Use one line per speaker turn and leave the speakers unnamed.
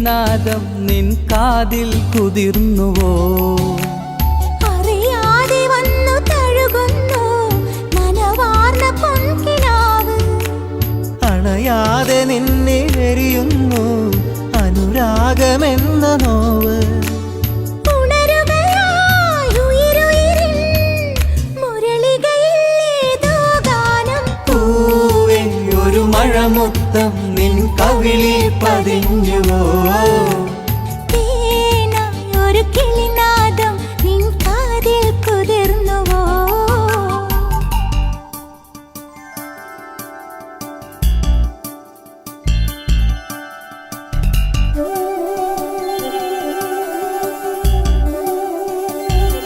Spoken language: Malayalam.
നാദം നിൻ കാതിൽ കുതിർന്നുവോ?
അറിയാതെ വന്നു തഴുകുന്നു നനവാർന്ന പൊൻകിനാവ്.
അണയാതെ നിന്നെ എരിയുന്നു അനുരാഗമെന്ന നോവ്.
ഉണരുകയായി ഉയിരുയിരിൻ മുരളികയിൽ ഏതോ ഗാനം.
പൂവേ ഒരു മഴമുത്തം നിൻ കവിളിൽ പതിഞ്ഞുവോ?